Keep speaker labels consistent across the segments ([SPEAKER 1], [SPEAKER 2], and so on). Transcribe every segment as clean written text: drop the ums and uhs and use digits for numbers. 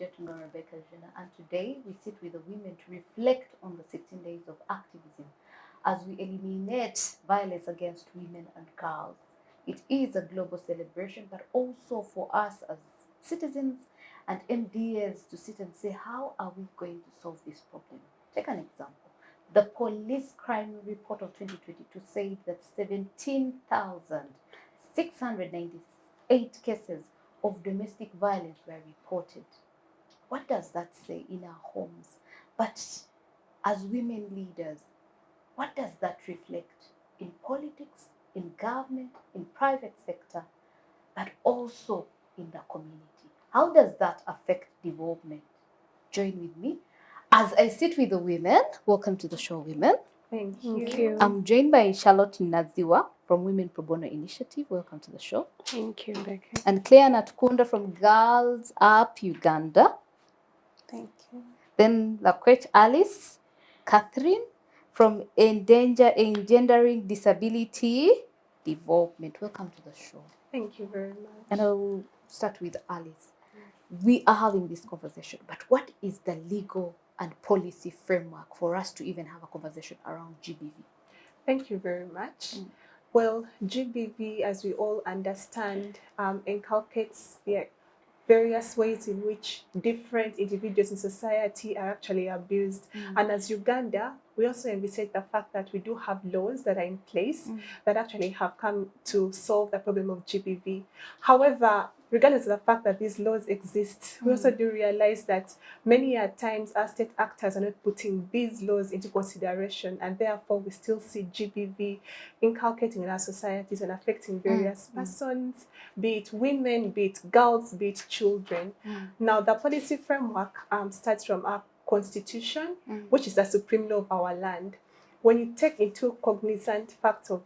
[SPEAKER 1] Turyatunga Rebecca Juna, and today we sit with the women to reflect on the 16 days of activism as we eliminate violence against women and girls. It is a global celebration, but also for us as citizens and MDs to sit and say, how are we going to solve this problem? Take an example. The police crime report of 2022 said that 17,698 cases of domestic violence were reported. What does that say in our homes? But as women leaders, what does that reflect in politics, in government, in private sector, but also in the community? How does that affect development? Join with me as I sit with the women. Welcome to the show, women.
[SPEAKER 2] Thank you.
[SPEAKER 1] I'm joined by Charlote Nazziwa from Women Probono Initiative. Welcome to the show.
[SPEAKER 2] Thank you, Rebecca.
[SPEAKER 1] And Clere Natukunda from Girls Up Uganda.
[SPEAKER 2] Thank you.
[SPEAKER 1] Then Lakwech Alice Kathleen from Endearing Disability Development. Welcome to the show.
[SPEAKER 2] Thank you very much.
[SPEAKER 1] And I'll start with Alice. We are having this conversation, but what is the legal and policy framework for us to even have a conversation around GBV?
[SPEAKER 2] Thank you very much. Well, GBV, as we all understand, inculcates various ways in which different individuals in society are actually abused. And as Uganda, we also envisage the fact that we do have laws that are in place that actually have come to solve the problem of GBV. However, regardless of the fact that these laws exist, we also do realize that many times our state actors are not putting these laws into consideration, and therefore we still see GBV inculcating in our societies and affecting various persons, be it women, be it girls, be it children. Now, the policy framework starts from our constitution, which is the supreme law of our land. When you take into cognizant fact of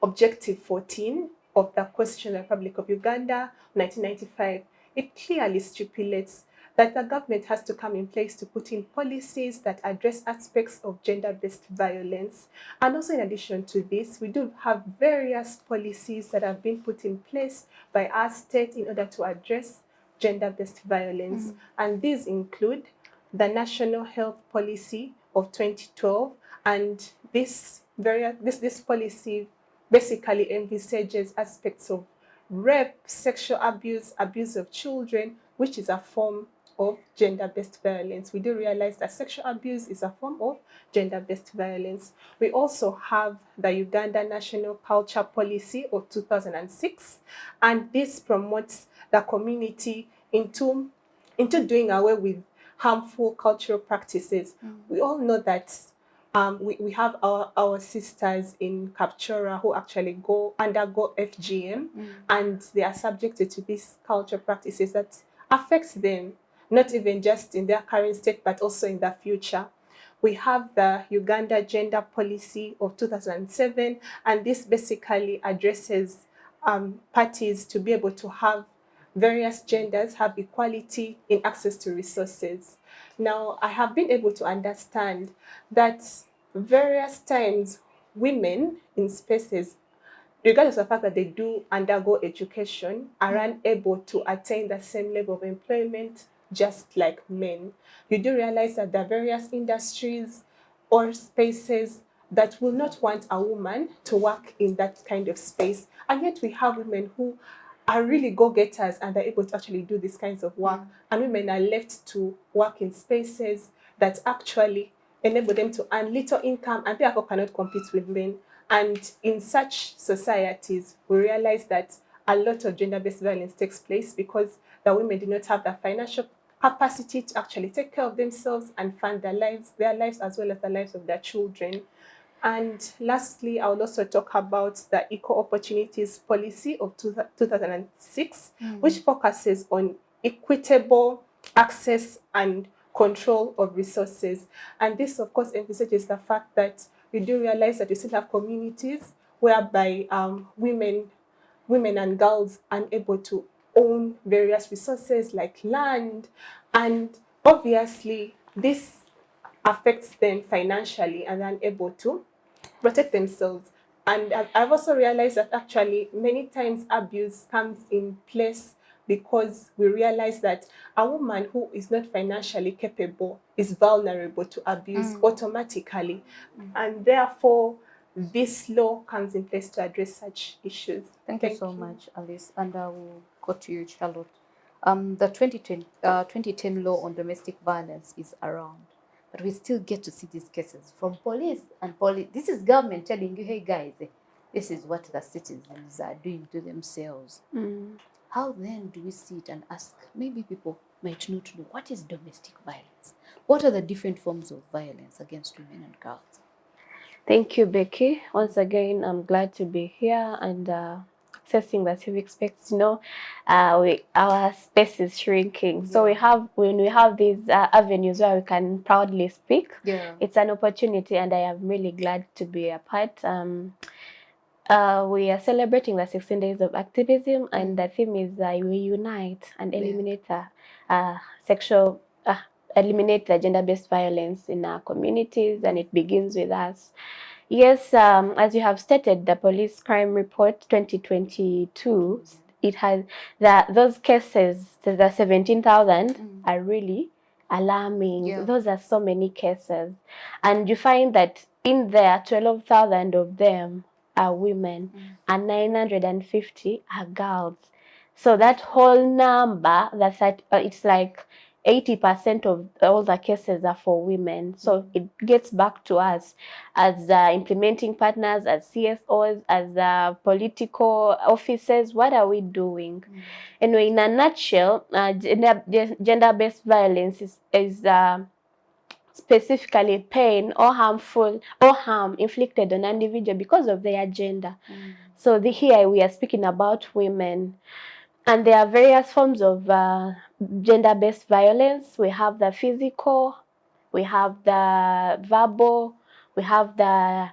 [SPEAKER 2] Objective 14 of the Constitution of the Republic of Uganda, 1995, it clearly stipulates that the government has to come in place to put in policies that address aspects of gender-based violence. And also, in addition to this, we do have various policies that have been put in place by our state in order to address gender-based violence. And these include the National Health Policy of 2012, and this policy basically envisages aspects of rape, sexual abuse, abuse of children, which is a form of gender-based violence. We do realize that sexual abuse is a form of gender-based violence. We also have the Uganda National Culture Policy of 2006, and this promotes the community into doing away with harmful cultural practices. We all know that we have our sisters in Kapchora who actually undergo FGM, and they are subjected to these cultural practices that affects them, not even just in their current state, but also in the future. We have the Uganda Gender Policy of 2007, and this basically addresses parties to be able to have various genders have equality in access to resources. Now, I have been able to understand that various times women in spaces, regardless of the fact that they do undergo education, are unable to attain the same level of employment just like men. You do realize that there are various industries or spaces that will not want a woman to work in that kind of space. And yet we have women who are really go-getters and are able to actually do these kinds of work. And women are left to work in spaces that actually enable them to earn little income and therefore cannot compete with men. And in such societies, we realize that a lot of gender-based violence takes place because the women do not have the financial capacity to actually take care of themselves and fund their lives as well as the lives of their children. And lastly, I will also talk about the Equal Opportunities Policy of 2006, which focuses on equitable access and control of resources. And this, of course, emphasizes the fact that we do realize that we still have communities whereby women and girls are unable to own various resources like land, and obviously this affects them financially and are unable to protect themselves. And I've also realized that actually many times abuse comes in place because we realize that a woman who is not financially capable is vulnerable to abuse automatically. And therefore, this law comes in place to address such issues.
[SPEAKER 1] Thank you so much, Alice. And I will go to you, Charlotte. The 2010 law on domestic violence is around, but we still get to see these cases from police. And this is government telling you, hey guys, this is what the citizens are doing to themselves. How then do we see it and ask, maybe people might not know, what is domestic violence? What are the different forms of violence against women and girls?
[SPEAKER 3] Thank you, Becky. Once again, I'm glad to be here and accessing the civic space. Our space is shrinking. So when we have these avenues where we can proudly speak, it's an opportunity, and I am really glad to be a part. We are celebrating the 16 days of activism, and the theme is we unite and eliminate eliminate the gender-based violence in our communities, and it begins with us. Yes, as you have stated, the Police Crime Report 2022, it has those cases, the 17,000 are really alarming. Those are so many cases. And you find that in there, 12,000 of them are women and 950 are girls. So that whole number, it's like 80% of all the cases are for women. So it gets back to us as implementing partners, as CSOs, as political officers. What are we doing? Anyway, in a nutshell, gender-based violence is specifically pain or harm inflicted on an individual because of their gender. So here we are speaking about women. And there are various forms of gender-based violence. We have the physical, we have the verbal, we have the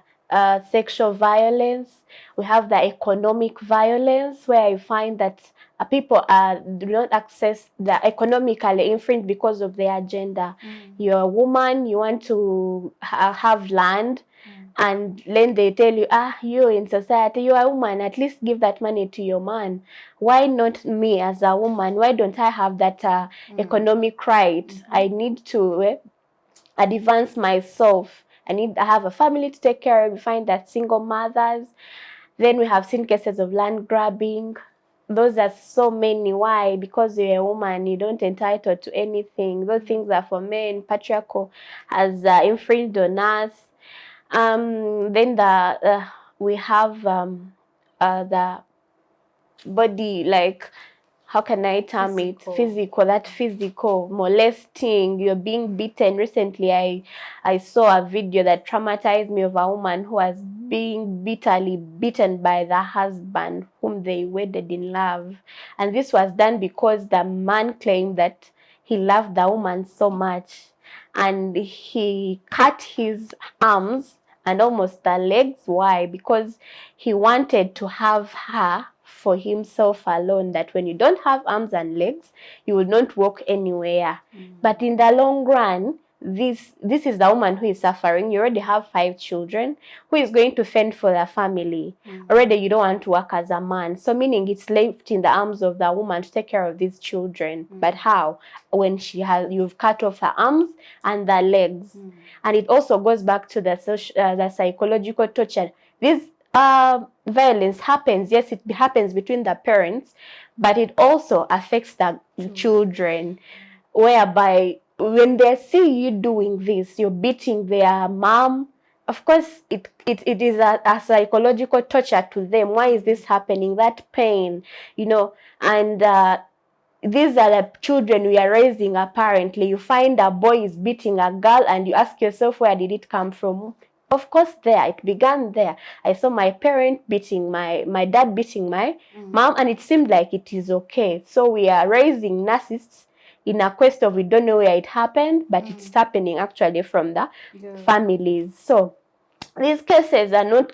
[SPEAKER 3] sexual violence, we have the economic violence, where you find that people do not access the economically infringed because of their gender. You're a woman, you want to have land, and then they tell you, you in society, you're a woman, at least give that money to your man. Why not me as a woman? Why don't I have that economic right? I need to advance myself. I have a family to take care of. We find that single mothers. Then we have seen cases of land grabbing. Those are so many. Why? Because you're a woman, you don't entitled to anything. Those things are for men. Patriarchal has infringed on us. Then we have the body, like, how can I term it? Physical, that physical molesting, you're being beaten. Recently, I saw a video that traumatized me of a woman who was being bitterly beaten by the husband whom they wedded in love. And this was done because the man claimed that he loved the woman so much. And he cut his arms and almost the legs. Why? Because he wanted to have her for himself alone, that when you don't have arms and legs, you will not walk anywhere. But in the long run, this is the woman who is suffering. You already have 5 children. Who is going to fend for the family? Already you don't want to work as a man. So meaning it's left in the arms of the woman to take care of these children. But how? When you've cut off her arms and the legs. And it also goes back to the psychological torture. This violence happens, yes, it happens between the parents, but it also affects the children, whereby when they see you doing this, you're beating their mom. Of course, it is a psychological torture to them. Why is this happening? That pain, and these are the children we are raising. Apparently, you find a boy is beating a girl, and you ask yourself, where did it come from? Of course, it began there. I saw my parent beating my dad beating my mom, and it seemed like it is okay. So we are raising narcissists in a quest of, we don't know where it happened, but it's happening actually from the families. So these cases are not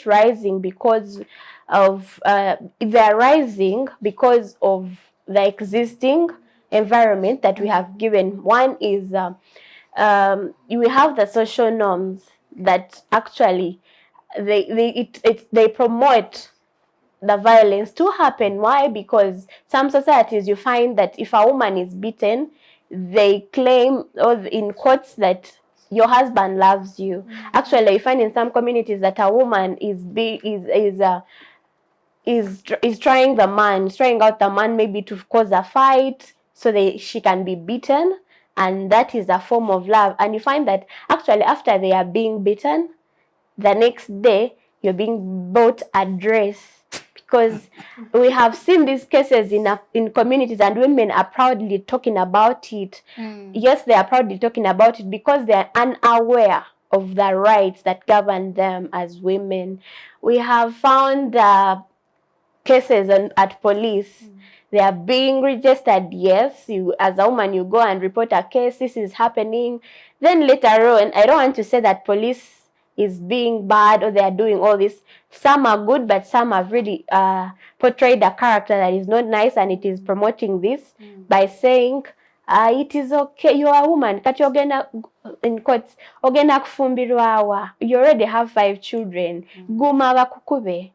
[SPEAKER 3] rising because of they are rising because of the existing environment that we have given. One is we have the social norms that actually they promote the violence to happen. Why? Because some societies you find that if a woman is beaten, they claim, or in quotes, that your husband loves you. Actually, you find in some communities that a woman is trying out the man, maybe to cause a fight so she can be beaten, and that is a form of love. And you find that actually after they are being beaten, the next day you're being bought a dress, because we have seen these cases in communities, and women are proudly talking about it. Yes, they are proudly talking about it because they are unaware of the rights that govern them as women. We have found cases at police. They are being registered. Yes, you as a woman, you go and report a case, this is happening. Then later on, I don't want to say that police is being bad or they are doing all this. Some are good, but some have really portrayed a character that is not nice, and it is promoting this by saying, it is okay, you are a woman, kati ogenda, in quotes, ogenda kufumbirwawa, you already have 5 children, guma bakukube.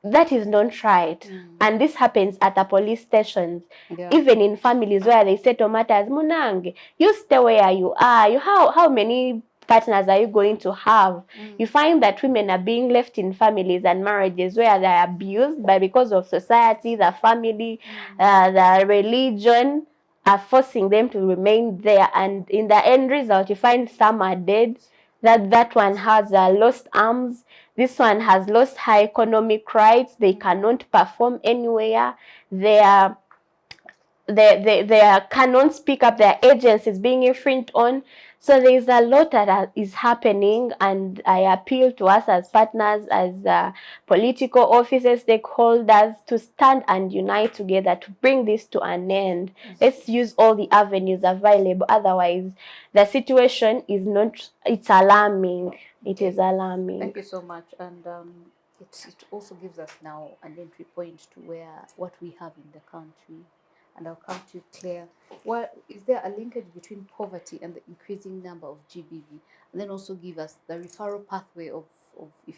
[SPEAKER 3] That is not right. And this happens at the police stations, even in families where they settle matters. Munange, you stay where you are. How many partners are you going to have? You find that women are being left in families and marriages where they are abused, but because of society, the family, the religion are forcing them to remain there. And in the end result, you find some are dead. That one has lost arms. This one has lost her economic rights. They cannot perform anywhere. They cannot speak up. Their agency is being infringed on. So there is a lot that is happening, and I appeal to us as partners, as political officers, stakeholders, to stand and unite together to bring this to an end. Let's use all the avenues available. Otherwise, the situation is not, it's alarming. It is alarming.
[SPEAKER 1] Thank you so much. And it also gives us now an entry point to what we have in the country. And I'll come to you, Claire. Well, is there a linkage between poverty and the increasing number of GBV? And then also give us the referral pathway of if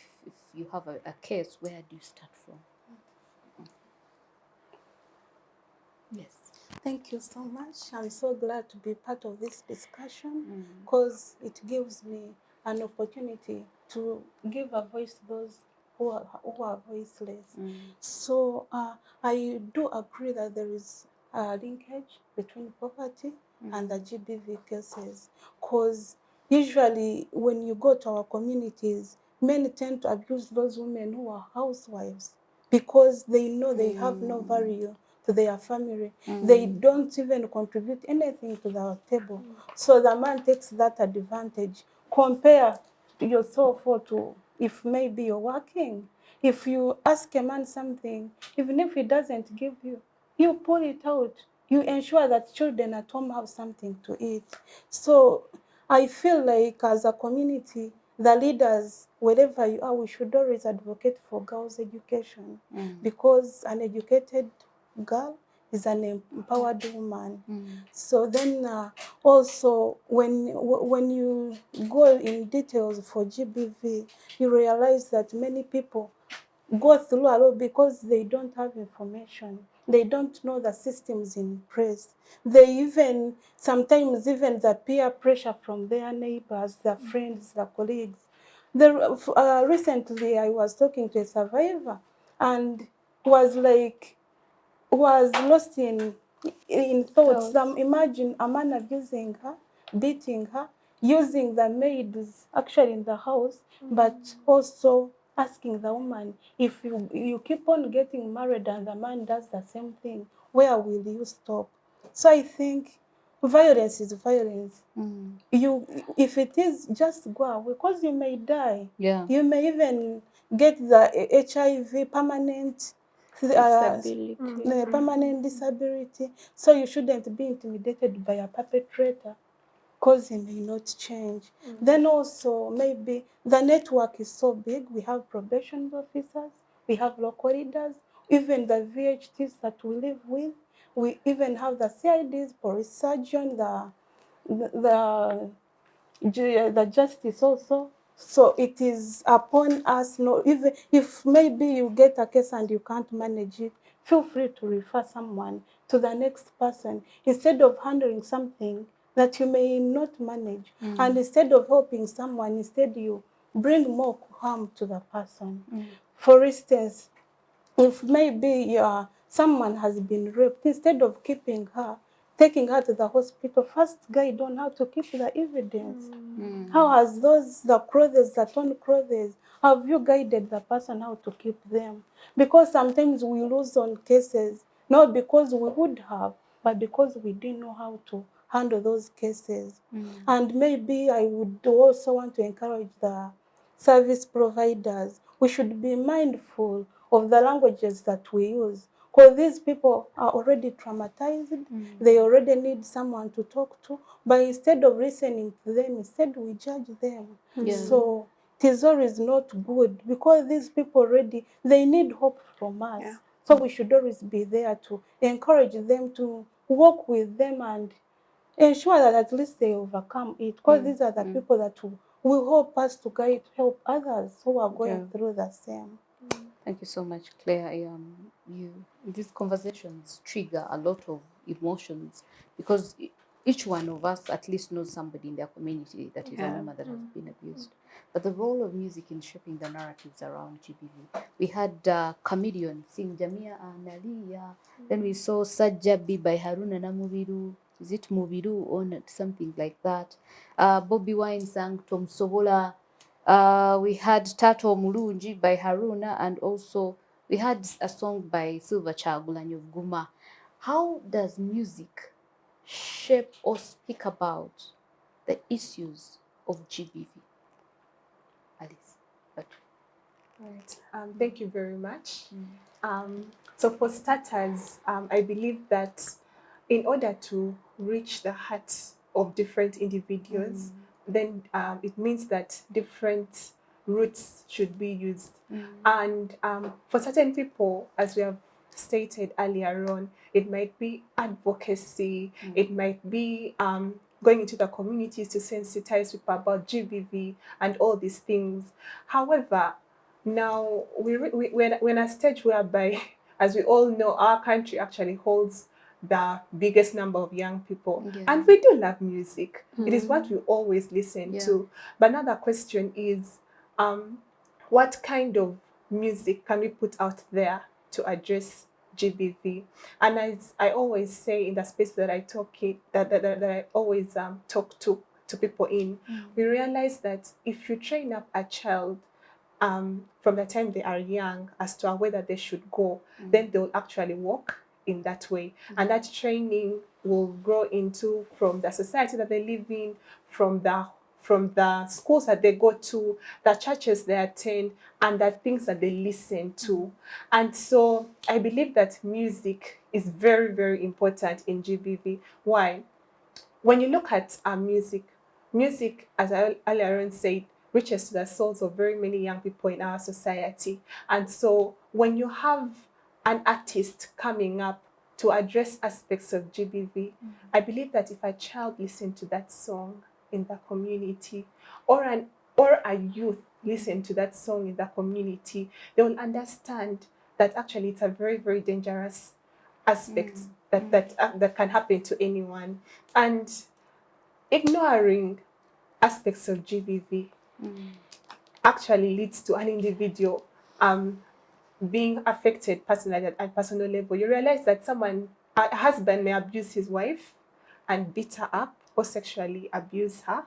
[SPEAKER 1] you have a case, where do you start from? Yes.
[SPEAKER 2] Thank you so much. I'm so glad to be part of this discussion, because it gives me an opportunity to give a voice to those who are voiceless. So I do agree that there is a linkage between poverty and the GBV cases, because usually when you go to our communities, men tend to abuse those women who are housewives because they know they have no value to their family. They don't even contribute anything to the table. So the man takes that advantage. Compare yourself to if maybe you're working. If you ask a man something, even if he doesn't give you, you pull it out. You ensure that children at home have something to eat. So I feel like as a community, the leaders, wherever you are, we should always advocate for girls' education, because an educated girl is an empowered woman. So then also when you go in details for GBV, you realize that many people go through a lot because they don't have information. They don't know the systems in place. They even, sometimes even the peer pressure from their neighbors, their friends, their colleagues. Recently I was talking to a survivor, and was lost in thoughts. Imagine a man abusing her, beating her, using the maids actually in the house, but also asking the woman, if you keep on getting married and the man does the same thing, where will you stop? So I think violence is violence. If it is, just go away, because you may die. You may even get the HIV, permanent permanent disability. So you shouldn't be intimidated by a perpetrator, because he may not change. Then also maybe the network is so big. We have probation officers, we have local leaders, even the VHTs that we live with. We even have the CIDs, police surgeon, the justice also.
[SPEAKER 4] So it is upon us, no, even if maybe you get a case and you can't manage it, feel free to refer someone to the next person instead of handling something that you may not manage. And instead of helping someone, instead you bring more harm to the person. For instance, if maybe someone has been raped, instead of keeping her, taking her to the hospital, first guide on how to keep the evidence. How has the clothes, the torn clothes, have you guided the person how to keep them? Because sometimes we lose on cases, not because we would have, but because we didn't know how to handle those cases. And maybe I would also want to encourage the service providers. We should be mindful of the languages that we use, because these people are already traumatized. They already need someone to talk to, but instead of listening to them, instead we judge them. So it is always not good, because these people already, they need hope from us. So we should always be there to encourage them, to work with them and ensure that at least they overcome it, because these are the people that will help us to help others who are going through the same.
[SPEAKER 1] Thank you so much, Claire. These conversations trigger a lot of emotions, because each one of us at least knows somebody in their community that is a woman that has been abused. But the role of music in shaping the narratives around GBV. We had Comedian sing Jamia Analia. Then we saw Sajabi by Haruna Namubiru. Is it Mubiru or something like that? Bobby Wine sang Tom Sobola. We had Tato Mulunji by Haruna, and also we had a song by Silver Chagulanyi of Guma. How does music shape or speak about the issues of GBV? Alice.
[SPEAKER 2] Right. Thank you very much. So for starters, I believe that in order to reach the heart of different individuals, then it means that different routes should be used. And for certain people, as we have stated earlier on, it might be advocacy, it might be going into the communities to sensitize people about GBV and all these things. However, now we're in a stage whereby, as we all know, our country actually holds the biggest number of young people. And we do love music. It is what we always listen to. But another question is, what kind of music can we put out there to address GBV? And as I always say in the space that I that I always talk to people in, we realize that if you train up a child from the time they are young as to whether they should go, then they'll actually walk in that way. And that training will grow into from the society that they live in, from the schools that they go to, the churches they attend, and the things that they listen to. And so I believe that music is very, very important in GBV. Why? When you look at music, as I earlier on said, reaches to the souls of very many young people in our society. And so when you have an artist coming up to address aspects of GBV, I believe that if a child listens to that song in the community, or a youth listen to that song in the community, they will understand that actually it's a very, very dangerous aspect that can happen to anyone. And ignoring aspects of GBV actually leads to an individual being affected personally at personal level. You realize that a husband may abuse his wife and beat her up or sexually abuse her,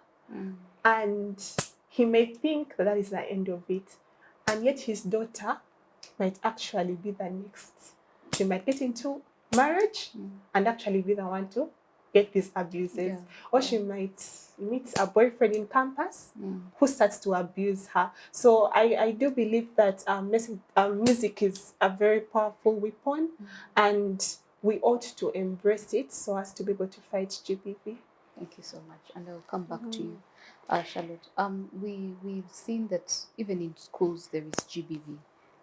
[SPEAKER 2] and he may think that is the end of it, and yet his daughter might actually be the next. She might get into marriage and actually be the one to get these abuses. Or she might meet a boyfriend in campus who starts to abuse her. So I do believe that music is a very powerful weapon, and we ought to embrace it so as to be able to fight GBV.
[SPEAKER 1] Thank you so much. And I'll come back to you, Charlotte. We've seen that even in schools there is GBV.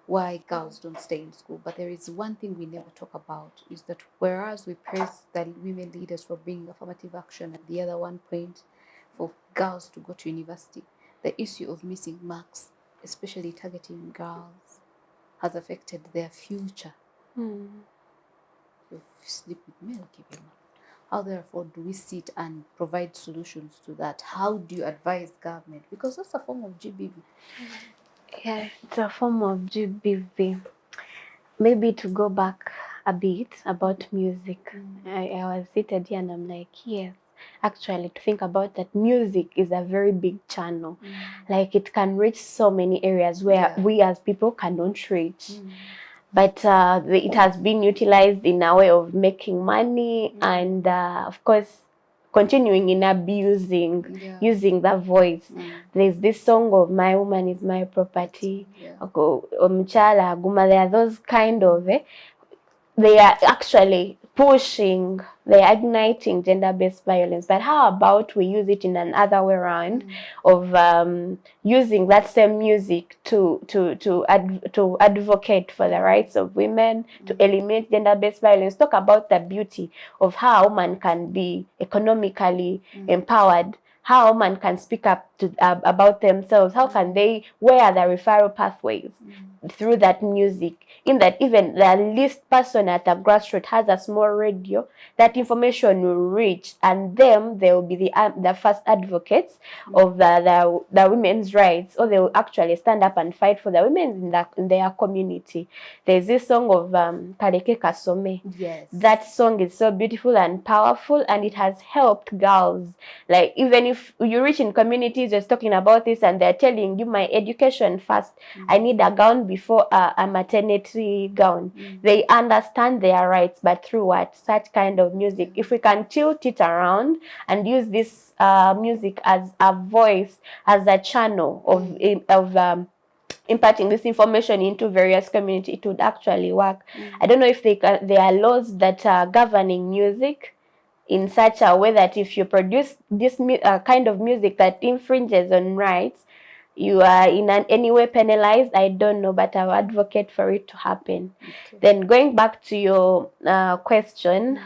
[SPEAKER 1] Why girls don't stay in school. But there is one thing we never talk about, is that whereas we praise the women leaders for bringing affirmative action, at the other one point for girls to go to university, the issue of missing marks, especially targeting girls, has affected their future. You sleep with male, keep your mouth. How therefore do we sit and provide solutions to that? How do you advise government? Because that's a form of GBV.
[SPEAKER 3] Yeah, it's a form of GBV. Maybe to go back a bit about music. I was seated here and I'm like, yes, actually, to think about that, music is a very big channel. Like it can reach so many areas where we as people cannot reach. But it has been utilized in a way of making money and, of course, continuing in abusing, using the voice. There's this song of "My Woman is My Property," Omchala Guma. There are those kind of, they are actually pushing, they are igniting gender-based violence. But how about we use it in another way around of using that same music to advocate for the rights of women, to eliminate gender-based violence, talk about the beauty of how women can be economically empowered, how women can speak up to, about themselves, how can they, where are the referral pathways through that music, in that even the least person at a grassroots has a small radio, that information will reach, and them, they will be the first advocates of the women's rights, or they will actually stand up and fight for the women in their community. There's this song of Kareke Kasome.
[SPEAKER 1] Yes.
[SPEAKER 3] That song is so beautiful and powerful, and it has helped girls. Like, even if you reach in communities just talking about this and they're telling you, my education first, I need a gown before a maternity gown. They understand their rights, but through what? Such kind of music. If we can tilt it around and use this music as a voice, as a channel of imparting this information into various communities, it would actually work. I don't know if there are laws that are governing music in such a way that if you produce this kind of music that infringes on rights, you are in any way penalized. I don't know, but I will advocate for it to happen. Okay. Then going back to your question,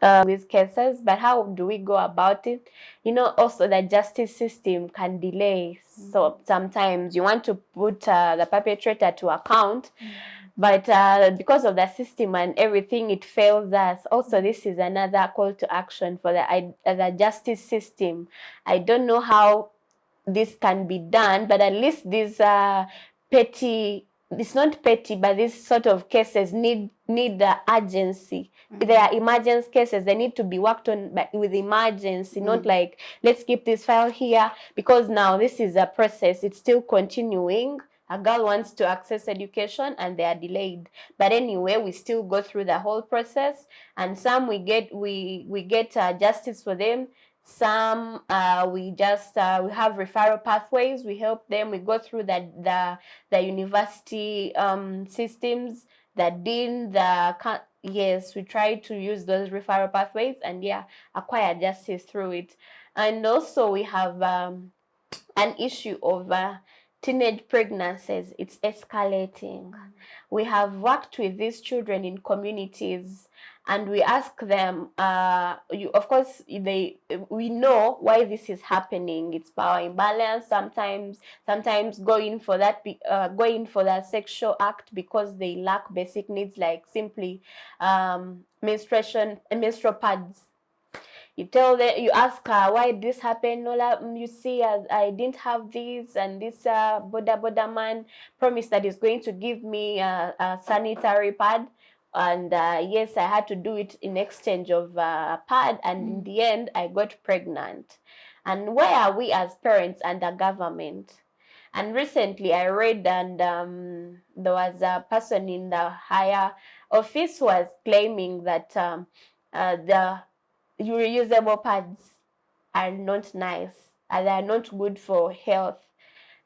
[SPEAKER 3] with cases, but how do we go about it? You know, also the justice system can delay. So sometimes you want to put the perpetrator to account, but because of the system and everything, it fails us. Also, this is another call to action for the justice system. I don't know how this can be done, but at least these petty, it's not petty, but these sort of cases need the urgency. There are emergency cases, they need to be worked on with emergency, not like, let's keep this file here, because now this is a process, it's still continuing. A girl wants to access education and they are delayed. But anyway, we still go through the whole process, and some we get justice for them. Some we just we have referral pathways. We help them. We go through the university systems, the dean, yes, we try to use those referral pathways and acquire justice through it. And also we have an issue of teenage pregnancies. It's escalating. We have worked with these children in communities, and we ask them, of course, we know why this is happening. It's power imbalance. Sometimes going for that sexual act because they lack basic needs, like simply menstrual pads. You tell them, you ask her, why this happened? Nola, you see, I didn't have this, and this border man promised that he's going to give me a sanitary pad. And yes, I had to do it in exchange of a pad, and in the end, I got pregnant. And where are we as parents and the government? And recently, I read, and there was a person in the higher office who was claiming that the reusable pads are not nice, and they are not good for health.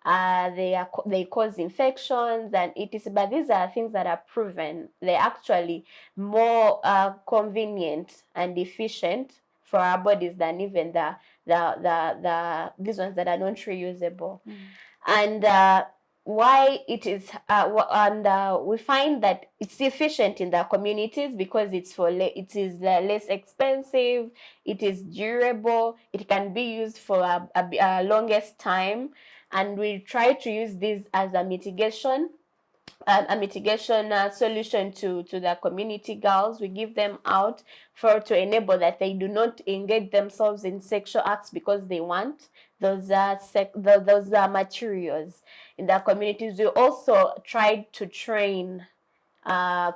[SPEAKER 3] They cause infections and etc. But these are things that are proven. They're actually more convenient and efficient for our bodies than even these ones that are not reusable. And why it is, we find that it's efficient in the communities because it is less expensive, it is durable, it can be used for a longest time, and we try to use this as a mitigation solution to the community girls. We give them out to enable that they do not engage themselves in sexual acts because they want those materials in the communities. We also tried to train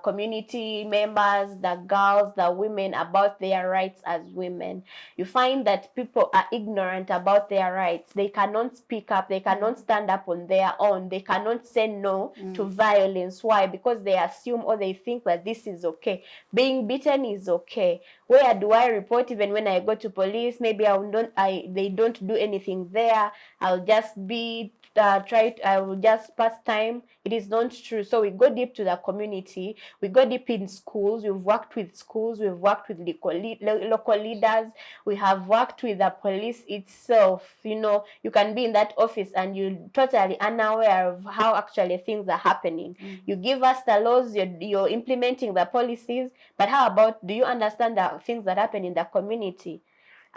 [SPEAKER 3] community members, the girls, the women about their rights as women. You find that people are ignorant about their rights. They cannot speak up. They cannot stand up on their own. They cannot say no to violence. Why? Because they assume or they think that this is okay. Being beaten is okay. Where do I report? Even when I go to police, maybe they don't do anything there. I'll just be I will just pass time. It is not true. So we go deep to the community. We go deep in schools. We've worked with schools. We've worked with local leaders. We have worked with the police itself. You know, you can be in that office and you're totally unaware of how actually things are happening. You give us the laws, you're implementing the policies, but how about, do you understand the things that happen in the community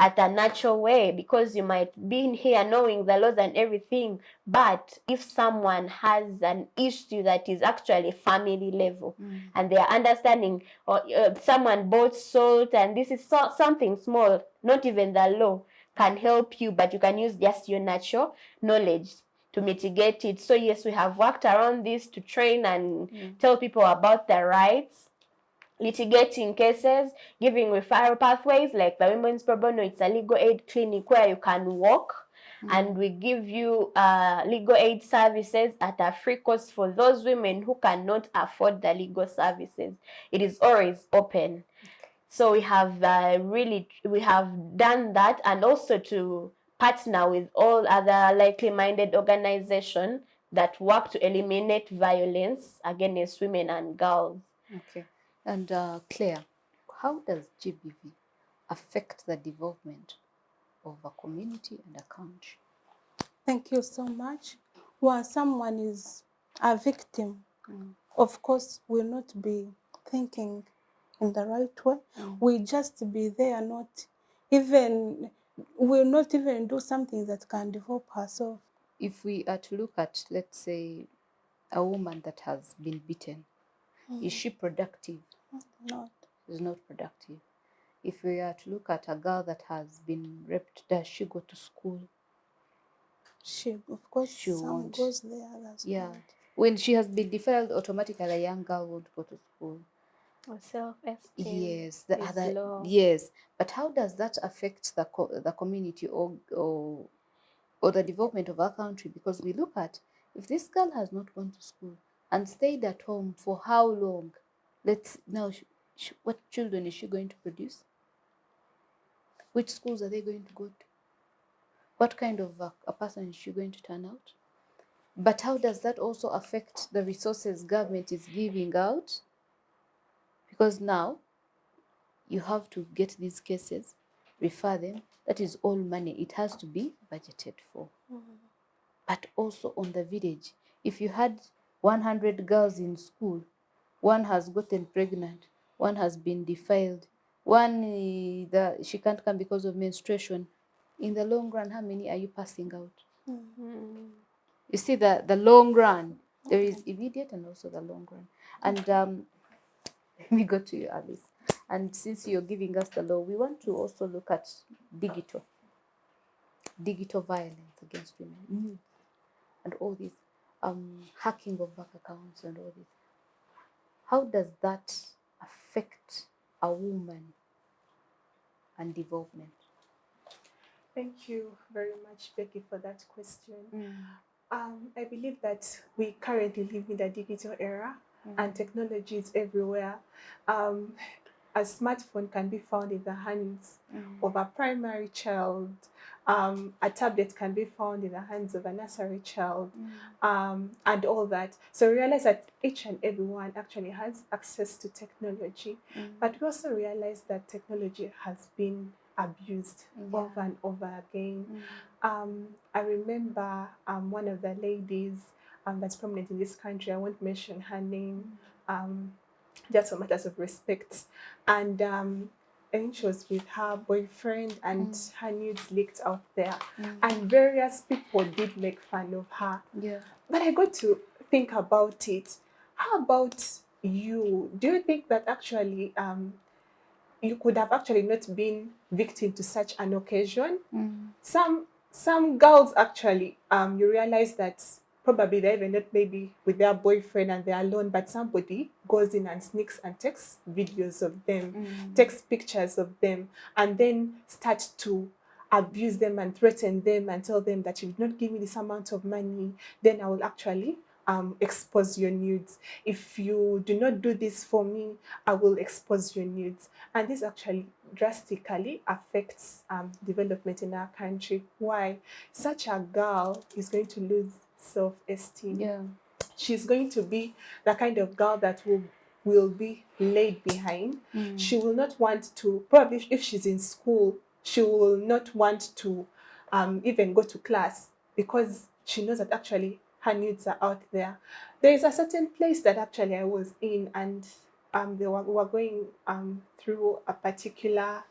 [SPEAKER 3] at a natural way? Because you might be in here knowing the laws and everything, but if someone has an issue that is actually family level and they are understanding, or someone bought salt and this is something small, not even the law can help you, but you can use just your natural knowledge to mitigate it. So yes, we have worked around this to train and tell people about their rights, litigating cases, giving referral pathways. Like the Women's Probono, it's a legal aid clinic where you can walk, and we give you legal aid services at a free cost for those women who cannot afford the legal services. It is always open. So we have we have done that, and also to partner with all other likely-minded organizations that work to eliminate violence against women and girls.
[SPEAKER 1] Okay. And Claire, how does GBV affect the development of a community and a country?
[SPEAKER 4] Thank you so much. When someone is a victim, of course, will not be thinking in the right way. We just be there, will not even do something that can develop herself.
[SPEAKER 1] If we are to look at, let's say, a woman that has been beaten, is she productive?
[SPEAKER 4] Not.
[SPEAKER 1] She's not productive. If we are to look at a girl that has been raped, does she go to school?
[SPEAKER 4] Of course,
[SPEAKER 1] She
[SPEAKER 4] some
[SPEAKER 1] won't.
[SPEAKER 4] goes there, others
[SPEAKER 1] Yeah.
[SPEAKER 4] won't.
[SPEAKER 1] When she has been defiled, automatically a young girl won't go to school.
[SPEAKER 3] Self-esteem.
[SPEAKER 1] Yes, the
[SPEAKER 3] is
[SPEAKER 1] other
[SPEAKER 3] low.
[SPEAKER 1] yes. But how does that affect the community or the development of our country? Because we look at, if this girl has not gone to school and stayed at home for how long? What children is she going to produce? Which schools are they going to go to? What kind of a person is she going to turn out? But how does that also affect the resources government is giving out? Because now you have to get these cases, refer them. That is all money. It has to be budgeted for. But also on the village, if you had 100 girls in school, one has gotten pregnant, one has been defiled, she can't come because of menstruation. In the long run, how many are you passing out? You see, the long run, there is immediate and also the long run. And let me go to you, Alice. And since you're giving us the law, we want to also look at digital violence against women, and all this hacking of bank accounts and all this. How does that affect a woman and development?
[SPEAKER 2] Thank you very much, Becky, for that question. I believe that we currently live in the digital era, and technology is everywhere. A smartphone can be found in the hands of a primary child. A tablet can be found in the hands of a nursery child, and all that. So realize that each and everyone actually has access to technology, but we also realize that technology has been abused over and over again. I remember one of the ladies that's prominent in this country. I won't mention her name, just for matters of respect. And I think she was with her boyfriend, and her nudes leaked out there. And various people did make fun of her.
[SPEAKER 1] Yeah.
[SPEAKER 2] But I got to think about it. How about you? Do you think that actually you could have actually not been victim to such an occasion? Some girls actually, you realize that probably they're even not maybe with their boyfriend and they're alone, but somebody goes in and sneaks and takes videos of them, takes pictures of them, and then starts to abuse them and threaten them and tell them that if you do not give me this amount of money, then I will actually expose your nudes. If you do not do this for me, I will expose your nudes. And this actually drastically affects development in our country. Why? Such a girl is going to lose self-esteem.
[SPEAKER 1] Yeah.
[SPEAKER 2] She's going to be the kind of girl that will be laid behind. She will not want to, probably if she's in school, she will not want to even go to class, because she knows that actually her nudes are out there. There is a certain place that actually I was in, and we were going through a particular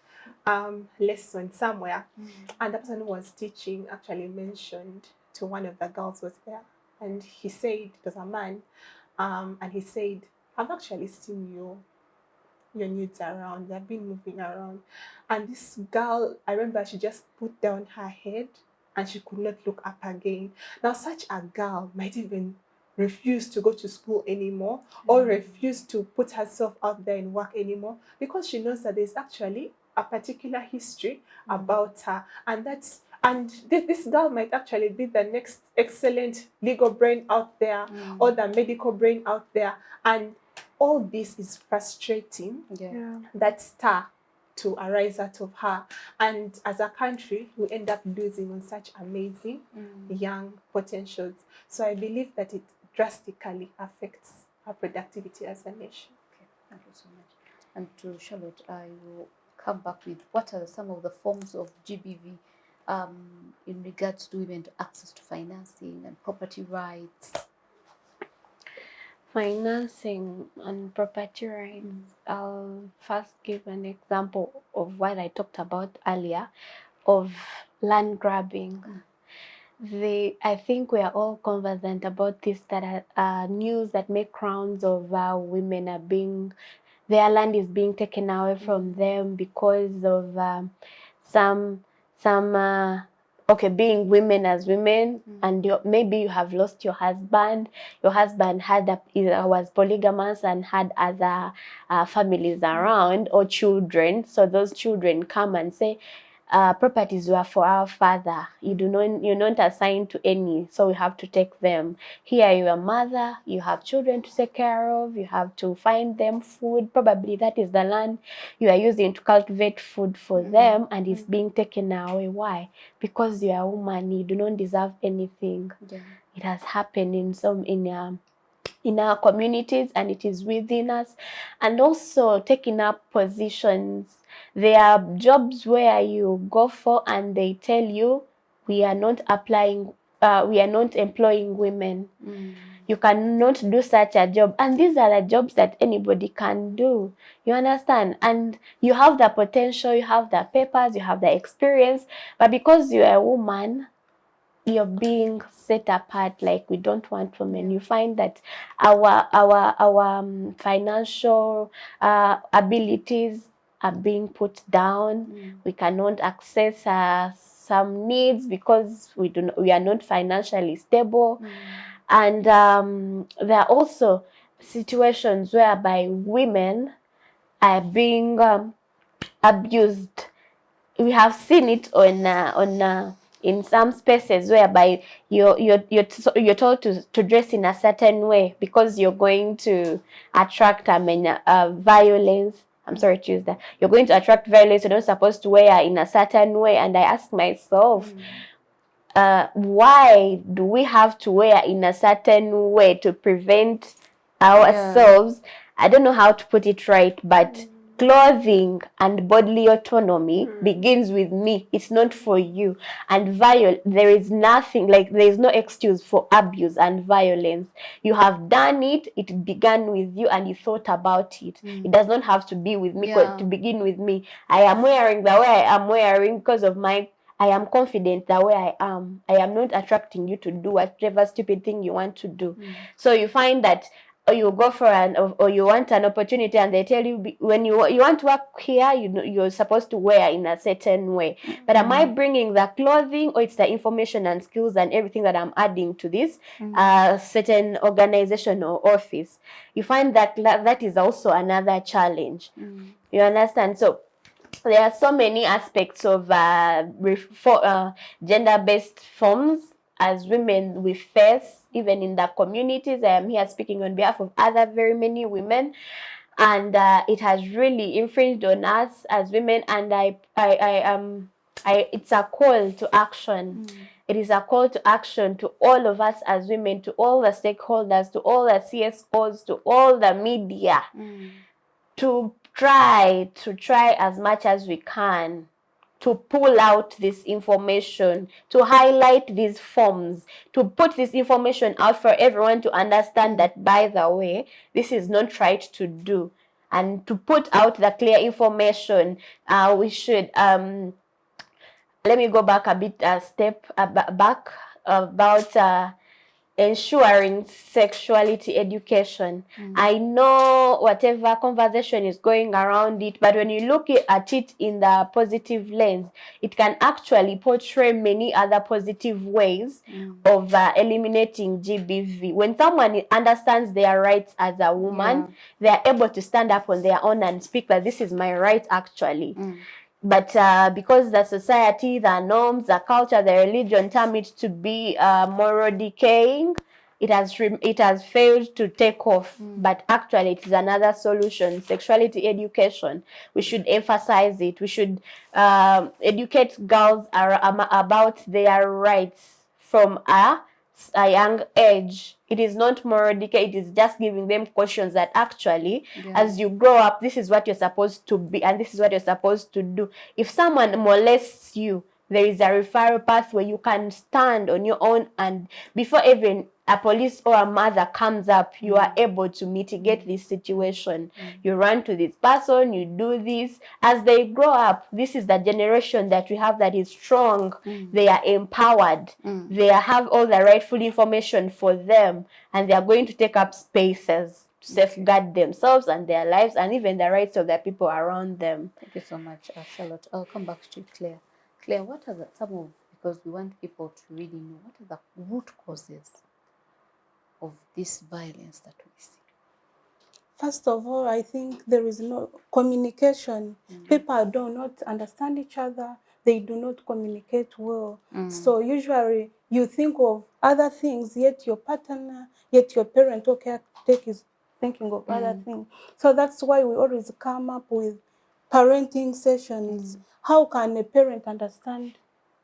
[SPEAKER 2] lesson somewhere, and the person who was teaching actually mentioned to one of the girls was there, and he said, it was a man, and he said, I've actually seen your nudes around, they've been moving around. And this girl, I remember she just put down her head and she could not look up again. Now, such a girl might even refuse to go to school anymore, or refuse to put herself out there in work anymore, because she knows that there's actually a particular history about her. And this girl might actually be the next excellent legal brain out there, or the medical brain out there. And all this is frustrating, that star to arise out of her. And as a country, we end up losing on such amazing young potentials. So I believe that it drastically affects our productivity as a nation.
[SPEAKER 1] Okay, thank you so much. And to Charlotte, I will come back with what are some of the forms of GBV in regards to women to access to financing and property rights.
[SPEAKER 3] Financing and property rights. I'll first give an example of what I talked about earlier, of land grabbing. I think we are all conversant about this, that are news that make rounds of women are being, their land is being taken away from them because of being women as women, and maybe you have lost your husband. Your husband was polygamous and had other families around, or children. So those children come and say, properties were for our father. You're not assigned to any, so we have to take them. Here you're a mother, you have children to take care of, you have to find them food. Probably that is the land you are using to cultivate food for them, and it's being taken away. Why? Because you are a woman, you do not deserve anything. It has happened in our communities, and it is within us. And also taking up positions. There are jobs where you go for and they tell you, we are not employing women. You cannot do such a job. And these are the jobs that anybody can do. You understand? And you have the potential, you have the papers, you have the experience, but because you're a woman, you're being set apart. Like, we don't want women. You find that our financial abilities are being put down. We cannot access some needs because we are not financially stable. And there are also situations whereby women are being abused. We have seen it in some spaces whereby you're told to dress in a certain way because you're going to attract violence. I'm sorry to use that. You're going to attract violence. You're not supposed to wear in a certain way. And I ask myself, why do we have to wear in a certain way to prevent ourselves? I don't know how to put it right, but clothing and bodily autonomy begins with me. It's not for you. And there is nothing, like there is no excuse for abuse and violence. You have done it. It began with you, and you thought about it. It does not have to be with me to begin with me. I am wearing the way I am wearing because of I am confident the way I am. I am not attracting you to do whatever stupid thing you want to do. So you find that, or you go for or you want an opportunity, and they tell you when you want to work here, you're supposed to wear in a certain way. But am I bringing the clothing, or it's the information and skills and everything that I'm adding to this certain organization or office? You find that that is also another challenge. You understand? So there are so many aspects of gender-based forms as women we face, even in the communities. I am here speaking on behalf of other very many women, and it has really infringed on us as women. And it's a call to action. It is a call to action to all of us as women, to all the stakeholders, to all the CSOs, to all the media, to try as much as we can to pull out this information, to highlight these forms, to put this information out for everyone to understand that, by the way, this is not right to do, and to put out the clear information. We should, let me go back a bit, step back about ensuring sexuality education. I know whatever conversation is going around it, but when you look at it in the positive lens, it can actually portray many other positive ways of eliminating GBV. When someone understands their rights as a woman, they are able to stand up on their own and speak that this is my right actually. But because the society, the norms, the culture, the religion term it to be moral decaying, it has failed to take off. But actually, it is another solution. Sexuality education. We should emphasize it. We should educate girls about their rights from a young age. It is not moral decay, it is just giving them cautions that actually, as you grow up, this is what you're supposed to be, and this is what you're supposed to do. If someone molests you, there is a referral path where you can stand on your own, and before even a police or a mother comes up, you are able to mitigate this situation. You run to this person, you do this. As they grow up, this is the generation that we have that is strong. They are empowered. They have all the rightful information for them, and they are going to take up spaces to safeguard themselves and their lives, and even the rights of the people around them.
[SPEAKER 1] Thank you so much, Charlotte. I'll come back to Claire. Claire, what are because we want people to really know, what are the root causes of this violence that we see?
[SPEAKER 4] First of all, I think there is no communication. People do not understand each other. They do not communicate well. So usually you think of other things, yet your partner, yet your parent or caretaker is thinking of other things. So that's why we always come up with parenting sessions. How can a parent understand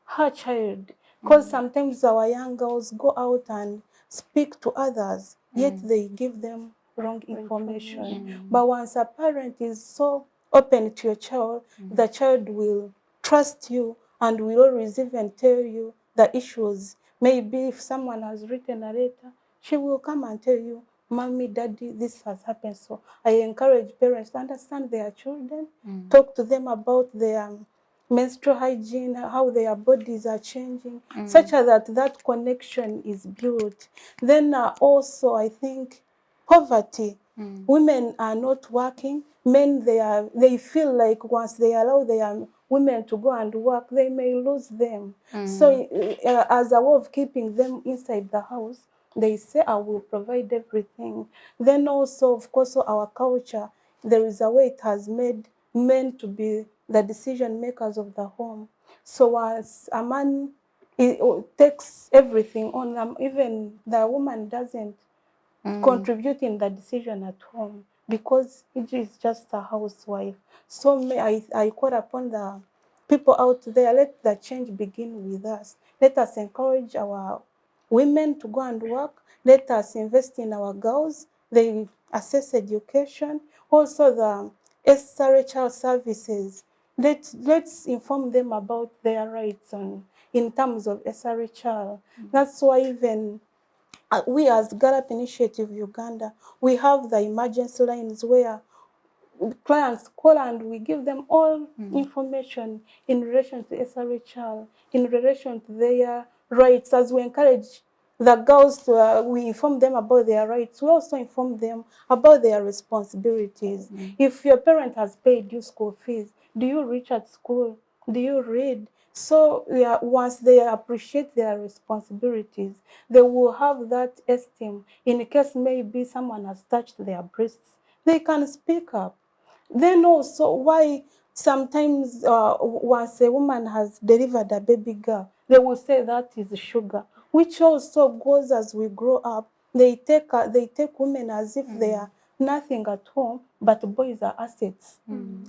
[SPEAKER 4] her child? Because sometimes our young girls go out and speak to others, yet they give them wrong information. But once a parent is so open to your child, the child will trust you and will always even tell you the issues. Maybe if someone has written a letter, she will come and tell you, Mommy, Daddy, this has happened. So I encourage parents to understand their children, talk to them about their menstrual hygiene, how their bodies are changing, such that connection is built. Then also, I think poverty. Women are not working. Men, they feel like once they allow their women to go and work, they may lose them. So as a way of keeping them inside the house, they say, I will provide everything. Then also, of course, our culture, there is a way it has made men to be the decision makers of the home. So as a man takes everything on them, even the woman doesn't contribute in the decision at home because it is just a housewife. So I call upon the people out there, let the change begin with us. Let us encourage our women to go and work. Let us invest in our girls. They access education. Also, the SRHR services. Let's inform them about their rights in terms of SRHR. That's why even we as Girl Up Initiative Uganda, we have the emergency lines where clients call and we give them all information in relation to SRHR, in relation to their rights, as we encourage the girls to, we inform them about their rights. We also inform them about their responsibilities. If your parent has paid you school fees, do you reach at school? Do you read? So yeah, once they appreciate their responsibilities, they will have that esteem. In case maybe someone has touched their breasts, they can speak up. Then also, why sometimes once a woman has delivered a baby girl, they will say that is sugar, which also goes as we grow up. They take women as if they are nothing at home, but boys are assets.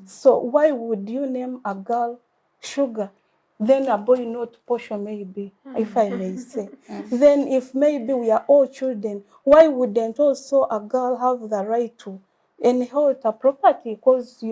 [SPEAKER 4] So why would you name a girl sugar? Then a boy not portion maybe, if I may say. Then if maybe we are all children, why wouldn't also a girl have the right to inherit a property? Because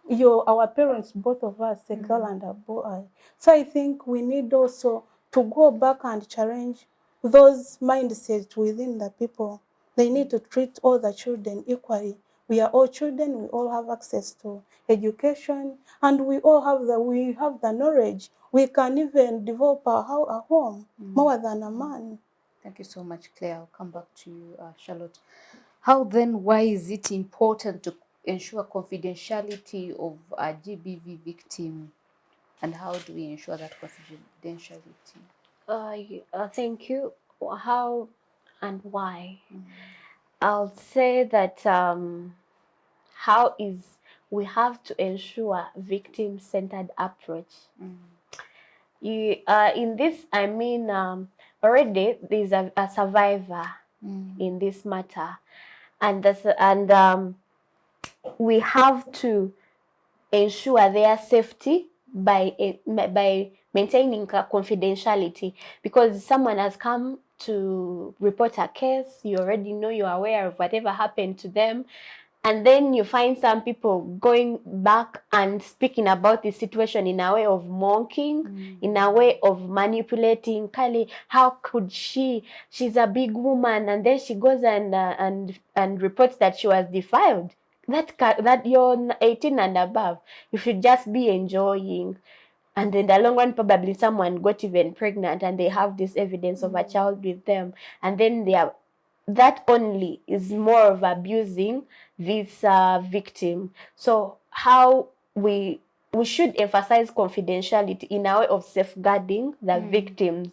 [SPEAKER 4] our parents, both of us, a girl and a boy. So I think we need also to go back and challenge those mindsets within the people. They need to treat all the children equally. We are all children, we all have access to education, and we have the knowledge. We can even develop a home more than a man.
[SPEAKER 1] Thank you so much, Claire. I'll come back to you, Charlotte. Why is it important to ensure confidentiality of a GBV victim? And how do we ensure that confidentiality?
[SPEAKER 3] Thank you. How and why? I'll say that we have to ensure victim-centered approach. In this, I mean, already there's a survivor in this matter, and we have to ensure their safety by maintaining confidentiality, because someone has come to report a case, you already know, you're aware of whatever happened to them, and then you find some people going back and speaking about the situation in a way of mocking, in a way of manipulating. Kali, how could she's a big woman, and then she goes and reports that she was defiled. That you're 18 and above, you should just be enjoying. And in the long run, probably someone got even pregnant and they have this evidence of a child with them. And then that only is more of abusing this victim. So how we should emphasize confidentiality in a way of safeguarding the victims.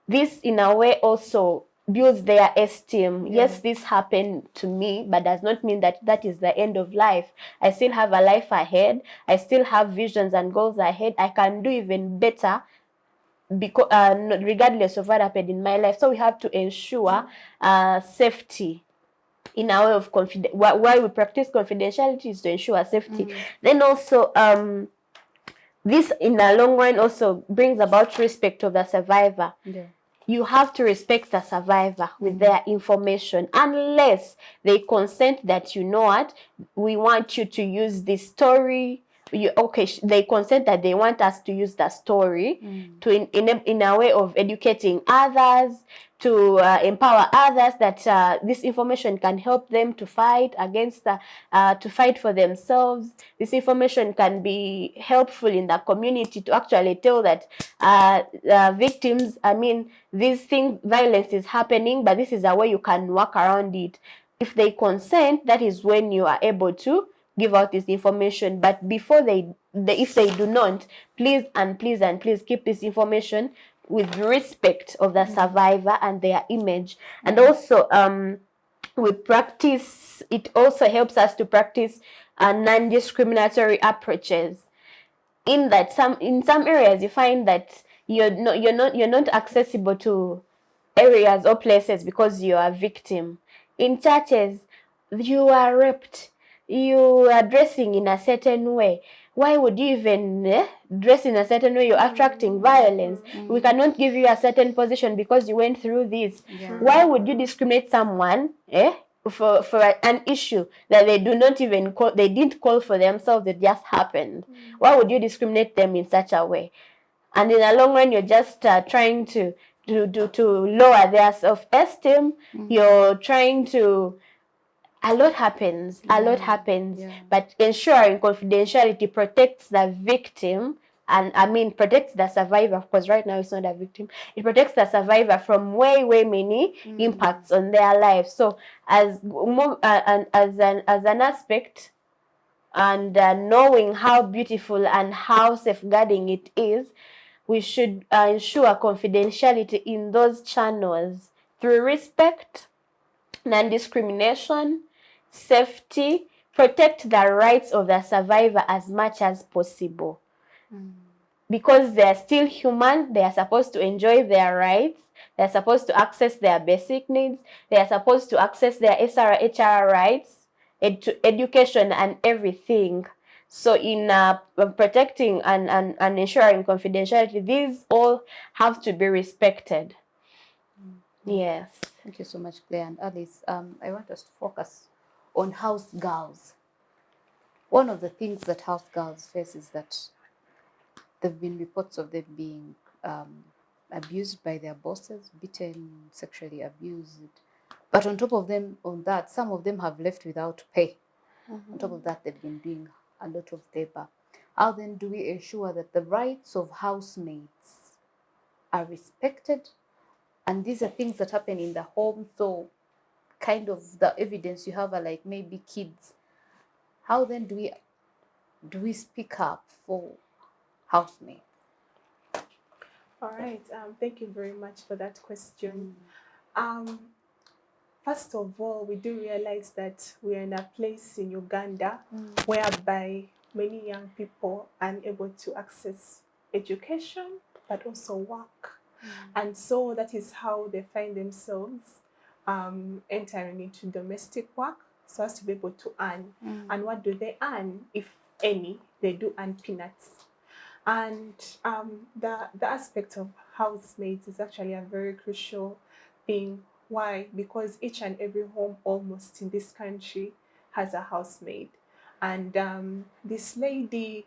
[SPEAKER 3] This in a way also builds their esteem. Yes, this happened to me, but does not mean that that is the end of life. I still have a life ahead. I still have visions and goals ahead. I can do even better, because regardless of what happened in my life. So we have to ensure safety in a way of confidence. Why we practice confidentiality is to ensure safety. Then also this in the long run also brings about respect of the survivor. You have to respect the survivor with their information, unless they consent that, you know what, we want you to use this story. They consent that they want us to use the story to in a way of educating others, to empower others, that this information can help them to fight against to fight for themselves. This information can be helpful in the community to actually tell that victims, I mean, violence is happening, but this is a way you can work around it. If they consent, that is when you are able to give out this information. But before if they do not, please keep this information with respect of the survivor and their image. And also we practice, it also helps us to practice non-discriminatory approaches. In that in some areas you find that you're not accessible to areas or places because you are a victim. In churches, you are raped, you are dressing in a certain way. Why would you even dress in a certain way? You're attracting violence. We cannot give you a certain position because you went through this. Why would you discriminate someone an issue that they do not even call, they didn't call for themselves, it just happened. Why would you discriminate them in such a way? And in the long run, you're just trying to lower their self-esteem. You're trying to, a lot happens, but ensuring confidentiality protects the victim, and I mean protects the survivor, because right now it's not a victim. It protects the survivor from way many impacts on their lives. So as an aspect, and knowing how beautiful and how safeguarding it is, we should ensure confidentiality in those channels through respect, non-discrimination, safety, protect the rights of the survivor as much as possible. Because they are still human, they are supposed to enjoy their rights, they are supposed to access their basic needs, they are supposed to access their HR rights, education and everything. So in protecting and ensuring confidentiality, these all have to be respected. Yes.
[SPEAKER 1] Thank you so much, Clere and Alice. I want us to focus on house girls. One of the things that house girls face is that there have been reports of them being abused by their bosses, beaten, sexually abused. But on top of that, some of them have left without pay. On top of that, they've been doing a lot of labor. How then do we ensure that the rights of housemates are respected? And these are things that happen in the home, so kind of the evidence you have are like maybe kids. How then do we speak up for housemates?
[SPEAKER 2] All right. Thank you very much for that question. First of all, we do realize that we are in a place in Uganda whereby many young people are unable to access education, but also work. And so that is how they find themselves entering into domestic work so as to be able to earn. And what do they earn? If any, they do earn peanuts. And the aspect of housemates is actually a very crucial thing. Why? Because each and every home almost in this country has a housemaid. And this lady,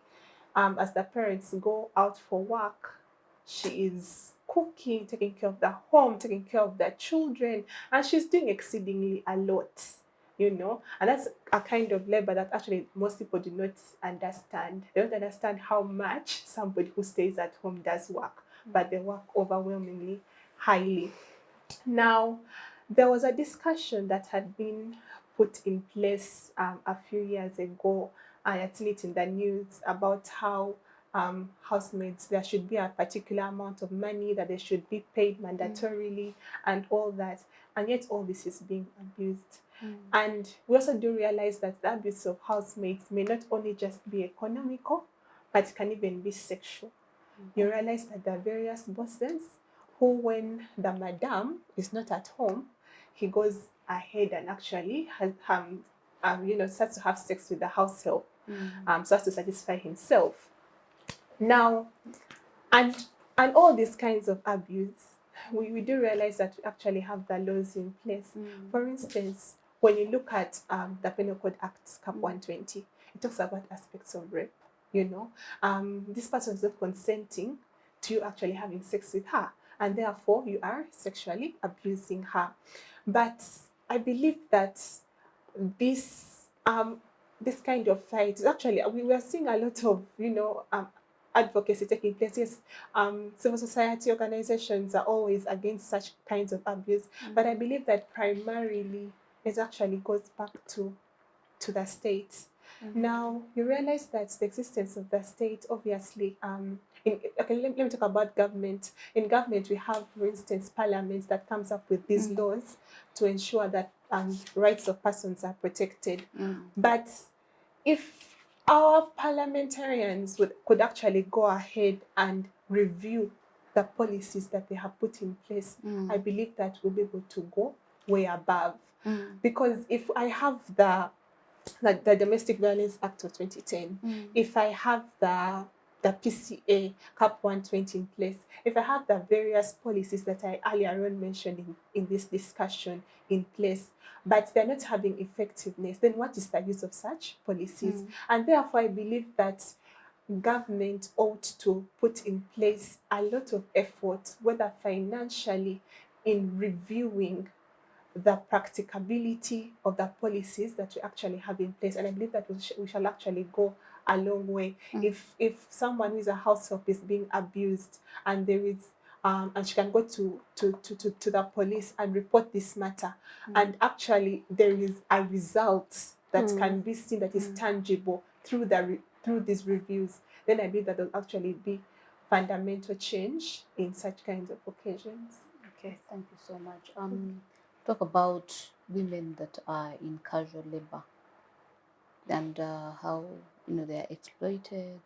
[SPEAKER 2] as the parents go out for work, she is cooking, taking care of the home, taking care of the children, and she's doing exceedingly a lot, you know. And that's a kind of labor that actually most people do not understand. They don't understand how much somebody who stays at home does work, but they work overwhelmingly highly. Now, there was a discussion that had been put in place a few years ago, and I've seen it in the news about how housemaids, there should be a particular amount of money that they should be paid mandatorily and all that. And yet all this is being abused. And we also do realize that the abuse of housemates may not only just be economical, but it can even be sexual. You realize that there are various bosses who, when the madam is not at home, he goes ahead and actually has, starts to have sex with the house help, so as to satisfy himself. Now, and all these kinds of abuse, we do realize that we actually have the laws in place. For instance, when you look at the Penal Code Act, Cap 120, it talks about aspects of rape. You know, this person is not consenting to you actually having sex with her, and therefore you are sexually abusing her. But I believe that this kind of fight is actually, we are seeing a lot of, advocacy taking place. Yes, civil society organizations are always against such kinds of abuse, but I believe that primarily it actually goes back to the state. Now, you realize that the existence of the state, obviously, let me talk about government. In government, we have, for instance, parliaments that comes up with these laws to ensure that rights of persons are protected. But if our parliamentarians could actually go ahead and review the policies that they have put in place, I believe that we'll be able to go way above. Because if I have the Domestic Violence Act of 2010, if I have the the PCA Cap 120 in place, if I have the various policies that I earlier on mentioned in this discussion in place, but they're not having effectiveness, then what is the use of such policies? And therefore, I believe that government ought to put in place a lot of effort, whether financially, in reviewing the practicability of the policies that we actually have in place. And I believe that we shall actually go a long way. If someone who is a house help is being abused, and there is and she can go to the police and report this matter, and actually there is a result that can be seen, that is tangible through through these reviews, then I believe that there will actually be fundamental change in such kinds of occasions.
[SPEAKER 1] Okay, thank you so much. Talk about women that are in casual labor and how they are exploited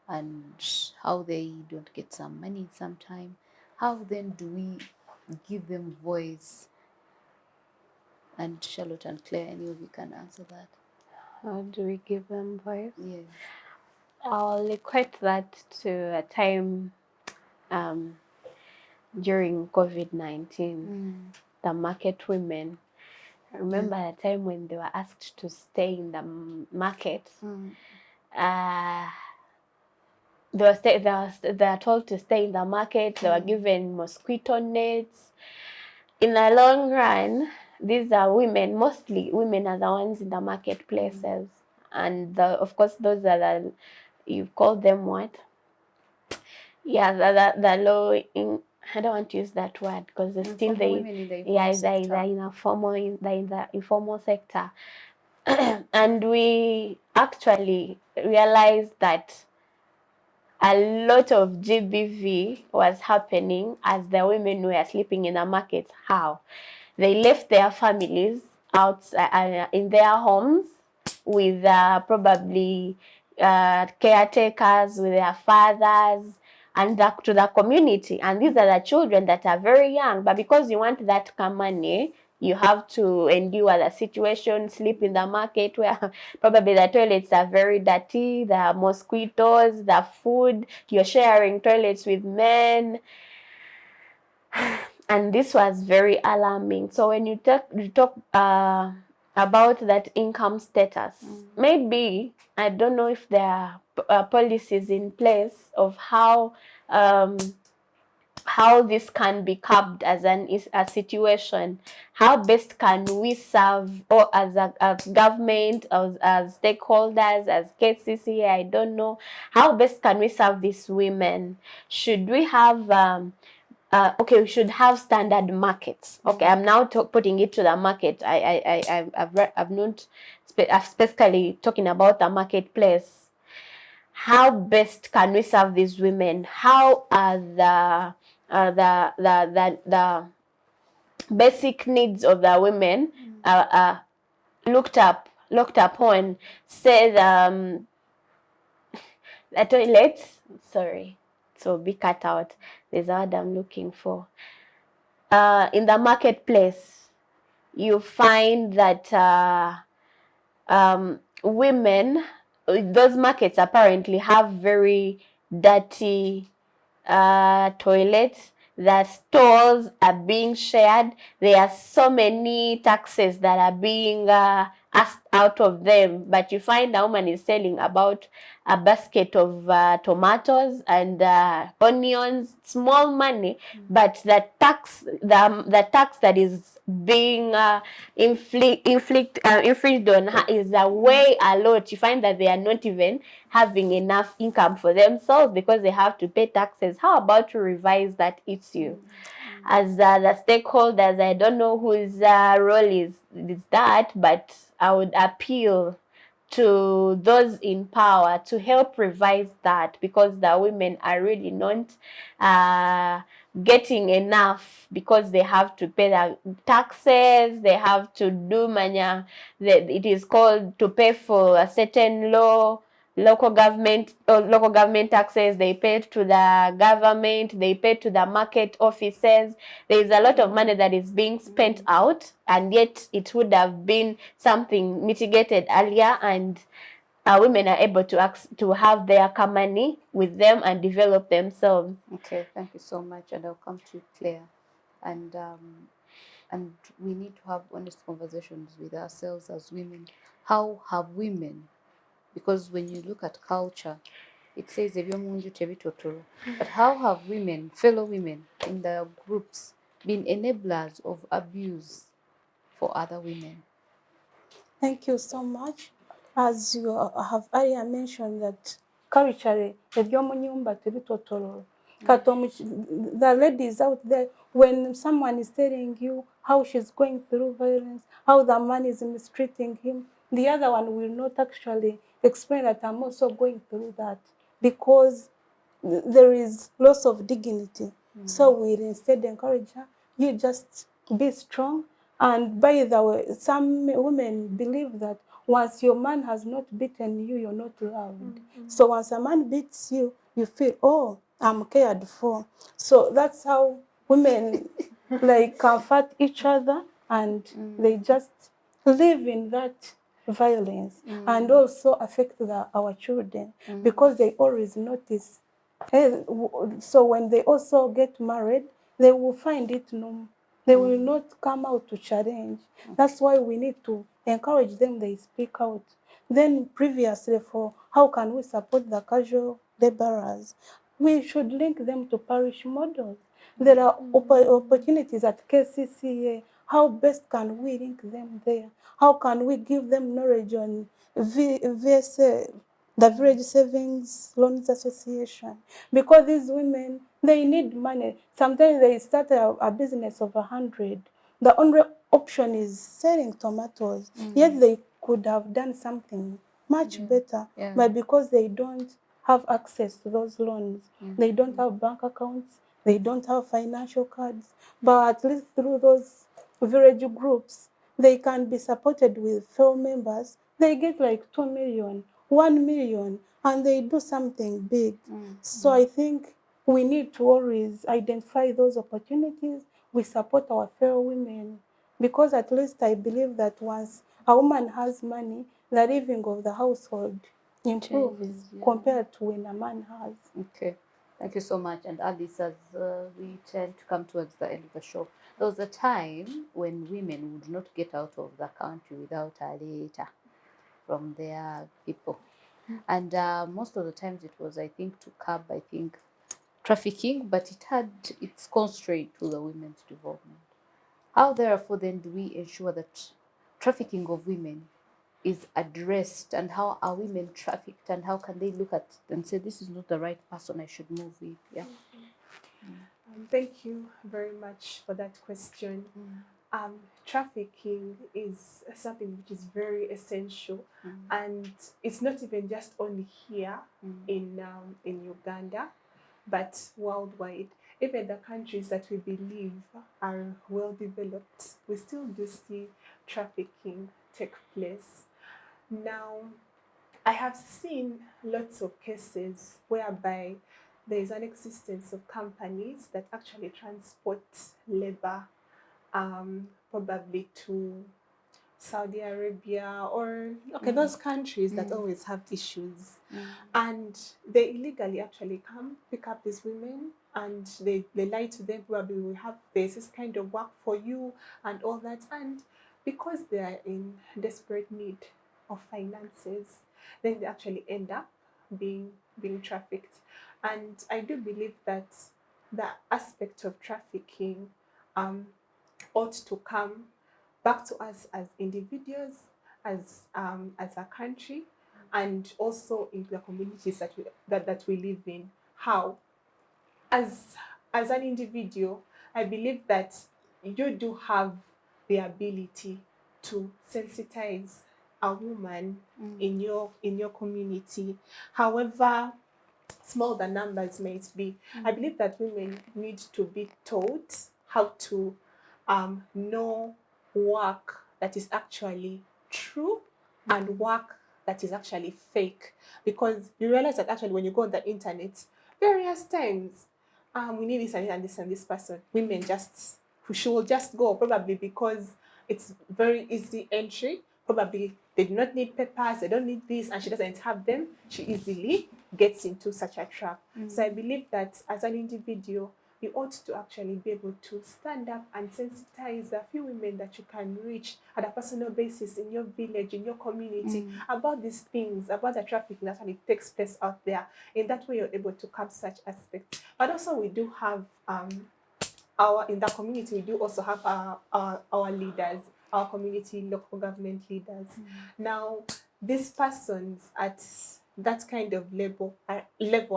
[SPEAKER 1] and how they don't get some money sometime. How then do we give them voice? And Charlotte and Claire, any of you can answer that.
[SPEAKER 3] How do we give them voice?
[SPEAKER 1] Yes.
[SPEAKER 3] I'll equate that to a time during COVID-19, the market women. I remember a time when they were asked to stay in the market. They are told to stay in the market. They were given mosquito nets. In the long run, these are women. Mostly women are the ones in the marketplaces. And of course, those are you call them what? Yeah, the low in. I don't want to use that word because they're still
[SPEAKER 1] they're in
[SPEAKER 3] the informal sector. And we actually realized that a lot of GBV was happening as the women were sleeping in the market. How? They left their families out in their homes with probably caretakers, with their fathers, and back to the community. And these are the children that are very young, but because you want that money, you have to endure the situation, sleep in the market where probably the toilets are very dirty, there are mosquitoes, the food, you're sharing toilets with men. And this was very alarming. So when you talk about that income status, maybe, I don't know if there are policies in place of how this can be curbed as a situation. How best can we serve, or as government, as stakeholders, as KCCA, I don't know, how best can we serve these women? Should we have okay, we should have standard markets. Okay, I'm now putting it to the market. I've not specifically talking about the marketplace. How best can we serve these women? How are the basic needs of the women looked upon? Say the toilets. Sorry, so be cut out. There's a word I'm looking for. In the marketplace, you find that women, those markets apparently have very dirty toilets. The stalls are being shared. There are so many taxes that are being asked out of them, but you find a woman is selling about a basket of tomatoes and onions, small money, but the tax that is being infringed on her is way a lot. You find that they are not even having enough income for themselves because they have to pay taxes. How about to revise that issue? As the stakeholders, I don't know whose role is that, but I would appeal to those in power to help revise that, because the women are really not getting enough, because they have to pay the taxes, they have to do it is called to pay for a certain local government taxes. They pay to the government, they pay to the market offices. There is a lot of money that is being spent out, and yet it would have been something mitigated earlier, and women are able to have their money with them and develop themselves.
[SPEAKER 1] Okay, thank you so much, and I'll come to Claire. And we need to have honest conversations with ourselves as women. How have women, because when you look at culture, it says ebyomunju tebitotolo. But how have women, fellow women in the groups, been enablers of abuse for other women?
[SPEAKER 4] Thank you so much. As you have earlier mentioned that culturally, ebyomunyumba tebitotolo. The ladies out there, when someone is telling you how she's going through violence, how the man is mistreating him, the other one will not actually explain that I'm also going through that, because there is loss of dignity. So we instead encourage her, you just be strong. And by the way, some women believe that once your man has not beaten you, you're not loved. So once a man beats you, you feel, oh, I'm cared for. So that's how women like comfort each other, and they just live in that violence, and also affect our children, because they always notice. So when they also get married, they will find it normal. They will not come out to challenge. That's why we need to encourage them, they speak out. Then previously, for how can we support the casual laborers, we should link them to parish models. There are opportunities at KCCA. How best can we link them there? How can we give them knowledge on VSA, the Village Savings Loans Association? Because these women, they need money. Sometimes they start a business of 100. The only option is selling tomatoes. Yet they could have done something much better.
[SPEAKER 1] Yeah.
[SPEAKER 4] But because they don't have access to those loans, they don't have bank accounts, they don't have financial cards. But at least through those village groups, they can be supported with fellow members. They get like 2 million, 1 million, and they do something big. So I think we need to always identify those opportunities. We support our fellow women, because at least I believe that once a woman has money, the living of the household improves
[SPEAKER 1] Changes, yeah.
[SPEAKER 4] compared to when a man has.
[SPEAKER 1] Okay, thank you so much. And Alice, as we tend to come towards the end of the show, there was a time when women would not get out of the country without a letter from their people. And most of the times it was, I think, to curb, trafficking, but it had its constraint to the women's development. How, therefore, then do we ensure that trafficking of women is addressed, and how are women trafficked, and how can they look at and say, this is not the right person I should move with? Yeah.
[SPEAKER 2] Thank you very much for that question. Trafficking is something which is very essential, and it's not even just only here in Uganda, but worldwide. Even the countries that we believe are well developed, we still do see trafficking take place. Now, I have seen lots of cases whereby there is an existence of companies that actually transport labor, probably to Saudi Arabia or those countries that always have issues. And they illegally actually come pick up these women, and they lie to them, probably we have this kind of work for you and all that. And because they are in desperate need of finances, then they actually end up being trafficked. And I do believe that the aspect of trafficking ought to come back to us as individuals, as a country, and also in the communities that we live in. How? As an individual, I believe that you do have the ability to sensitize a woman in your community, however small the numbers might be. I believe that women need to be taught how to know work that is actually true and work that is actually fake. Because you realize that actually when you go on the internet, various times, we need this and this person. Women she will just go, probably because it's very easy entry. Probably they do not need papers, they don't need this, and she doesn't have them, she easily gets into such a trap. So I believe that as an individual, you ought to actually be able to stand up and sensitize a few women that you can reach at a personal basis in your village, in your community, about these things, about the trafficking that actually takes place out there. In that way, you're able to curb such aspects. But also, we do have in that community, we do also have our leaders, our community local government leaders. Now, these persons at that kind of level are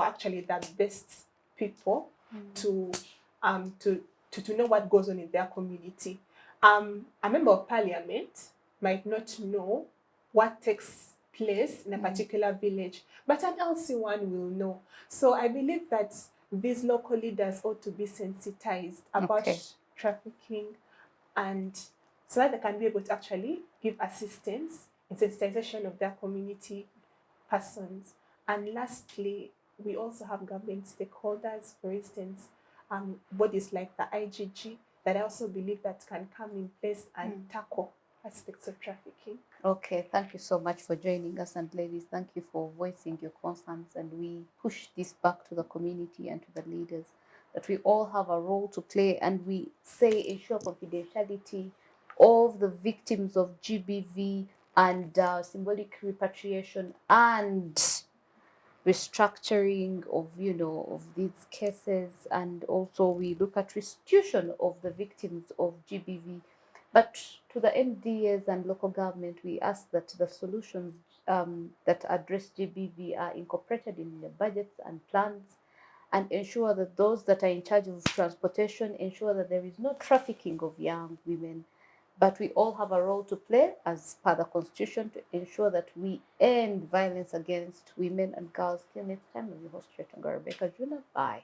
[SPEAKER 2] actually the best people to know what goes on in their community. A member of parliament might not know what takes place in a particular village, but an LC1 will know. So I believe that these local leaders ought to be sensitized about trafficking, and so that they can be able to actually give assistance in sensitization of their community persons. And lastly, we also have government stakeholders, for instance, bodies like the IGG, that I also believe that can come in place and tackle aspects of trafficking.
[SPEAKER 1] Okay, thank you so much for joining us, and ladies, thank you for voicing your concerns, and we push this back to the community and to the leaders that we all have a role to play, and we say ensure confidentiality of the victims of GBV and symbolic repatriation and restructuring of of these cases, and also we look at restitution of the victims of GBV. But to the MDAs and local government, we ask that the solutions that address GBV are incorporated in the budgets and plans, and ensure that those that are in charge of transportation ensure that there is no trafficking of young women. But we all have a role to play as per the Constitution to ensure that we end violence against women and girls. Till next time, we host Turyatunga Rebecca Juna. Bye.